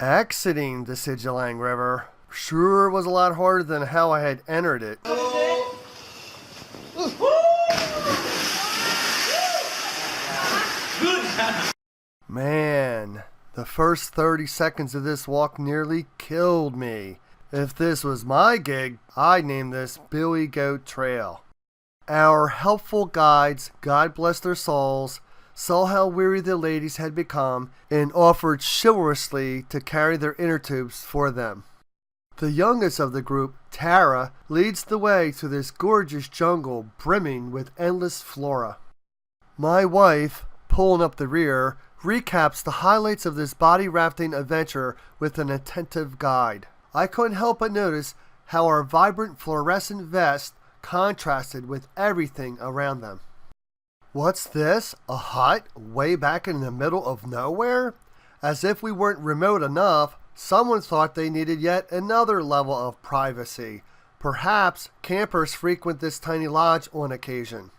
Exiting the Sigilang River sure was a lot harder than how I had entered it. Man, the first 30 seconds of this walk nearly killed me. If this was my gig, I'd name this Billy Goat Trail. Our helpful guides, God bless their souls, saw how weary the ladies had become and offered chivalrously to carry their inner tubes for them. The youngest of the group, Tara, leads the way through this gorgeous jungle brimming with endless flora. My wife, pulling up the rear, recaps the highlights of this body rafting adventure with an attentive guide. I couldn't help but notice how our vibrant fluorescent vests contrasted with everything around them. What's this? A hut way back in the middle of nowhere? As if we weren't remote enough, someone thought they needed yet another level of privacy. Perhaps campers frequent this tiny lodge on occasion.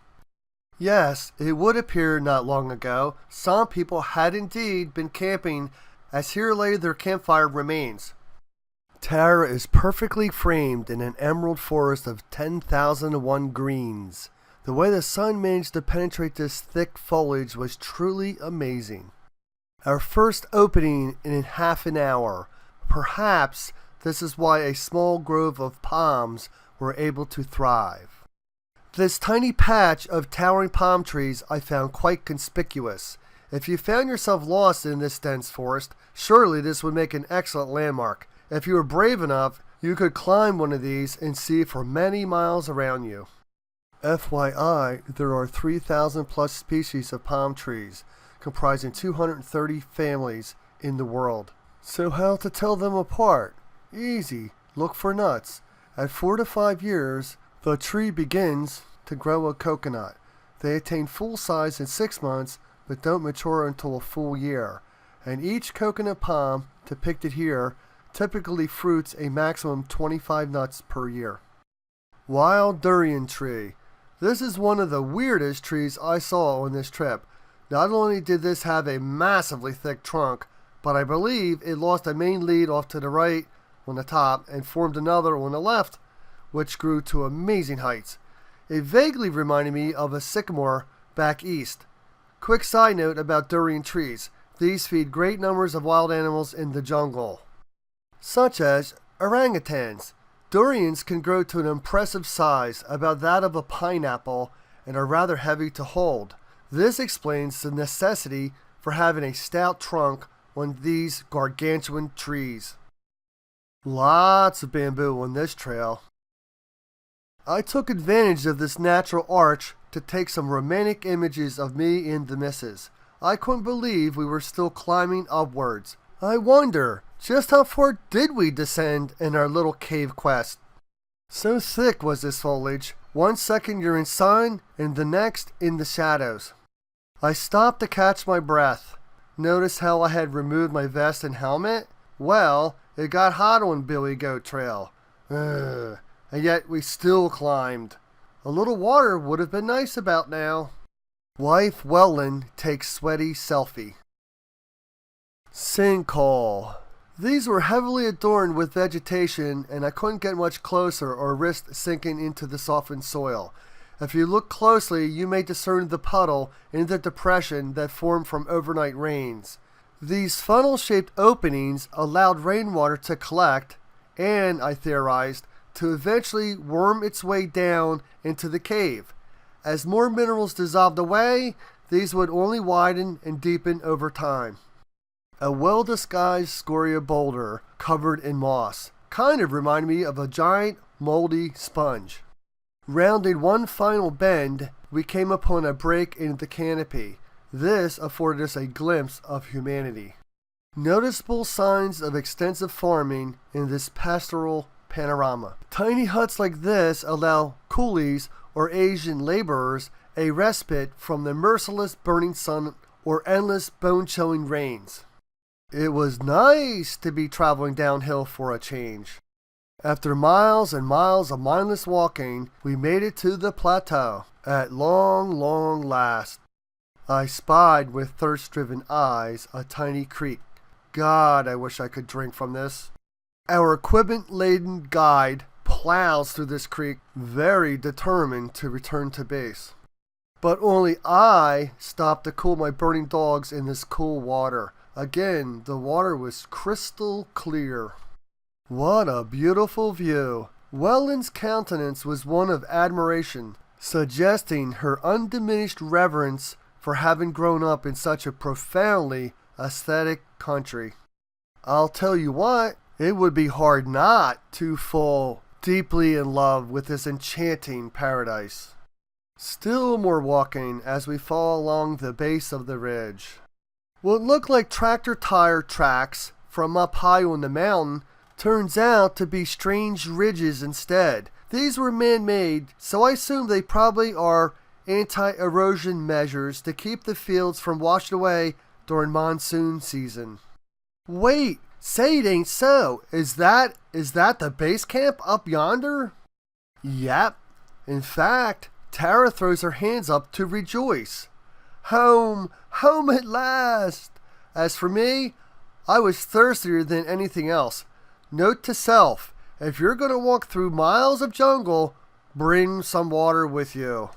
Yes, it would appear not long ago some people had indeed been camping, as here lay their campfire remains. Tara is perfectly framed in an emerald forest of 10,001 greens. The way the sun managed to penetrate this thick foliage was truly amazing. Our first opening in half an hour. Perhaps this is why a small grove of palms were able to thrive. This tiny patch of towering palm trees I found quite conspicuous. If you found yourself lost in this dense forest, surely this would make an excellent landmark. If you were brave enough, you could climb one of these and see for many miles around you. FYI, there are 3,000 plus species of palm trees, comprising 230 families in the world. So how to tell them apart? Easy. Look for nuts. At 4 to 5 years, the tree begins to grow a coconut. They attain full size in 6 months, but don't mature until a full year. And each coconut palm, depicted here, typically fruits a maximum 25 nuts per year. Wild durian tree. This is one of the weirdest trees I saw on this trip. Not only did this have a massively thick trunk, but I believe it lost a main lead off to the right on the top and formed another on the left, which grew to amazing heights. It vaguely reminded me of a sycamore back east. Quick side note about durian trees. These feed great numbers of wild animals in the jungle, such as orangutans. Durians can grow to an impressive size, about that of a pineapple, and are rather heavy to hold. This explains the necessity for having a stout trunk on these gargantuan trees. Lots of bamboo on this trail. I took advantage of this natural arch to take some romantic images of me and the missus. I couldn't believe we were still climbing upwards. I wonder, just how far did we descend in our little cave quest? So thick was this foliage, 1 second you're in sun and the next in the shadows. I stopped to catch my breath. Notice how I had removed my vest and helmet? Well, it got hot on Billy Goat Trail. And yet we still climbed. A little water would have been nice about now. Wife Welland takes sweaty selfie. Sinkhole. These were heavily adorned with vegetation, and I couldn't get much closer or risk sinking into the softened soil. If you look closely, you may discern the puddle in the depression that formed from overnight rains. These funnel-shaped openings allowed rainwater to collect, and, I theorized, to eventually worm its way down into the cave. As more minerals dissolved away, these would only widen and deepen over time. A well-disguised scoria boulder covered in moss kind of reminded me of a giant moldy sponge. Rounding one final bend, we came upon a break in the canopy. This afforded us a glimpse of humanity. Noticeable signs of extensive farming in this pastoral panorama. Tiny huts like this allow coolies or Asian laborers a respite from the merciless burning sun or endless bone-chilling rains. It was nice to be traveling downhill for a change. After miles and miles of mindless walking, we made it to the plateau. At long, long last, I spied with thirst-driven eyes a tiny creek. God, I wish I could drink from this. Our equipment-laden guide plows through this creek, very determined to return to base. But only I stopped to cool my burning dogs in this cool water. Again, the water was crystal clear. What a beautiful view. Welland's countenance was one of admiration, suggesting her undiminished reverence for having grown up in such a profoundly aesthetic country. I'll tell you what, it would be hard not to fall deeply in love with this enchanting paradise. Still more walking as we fall along the base of the ridge. What looked like tractor tire tracks from up high on the mountain turns out to be strange ridges instead. These were man-made, so I assume they probably are anti-erosion measures to keep the fields from washing away during monsoon season. Wait, say it ain't so. Is that the base camp up yonder? Yep. In fact, Tara throws her hands up to rejoice. Home, home at last. As for me, I was thirstier than anything else. Note to self, if you're going to walk through miles of jungle, bring some water with you.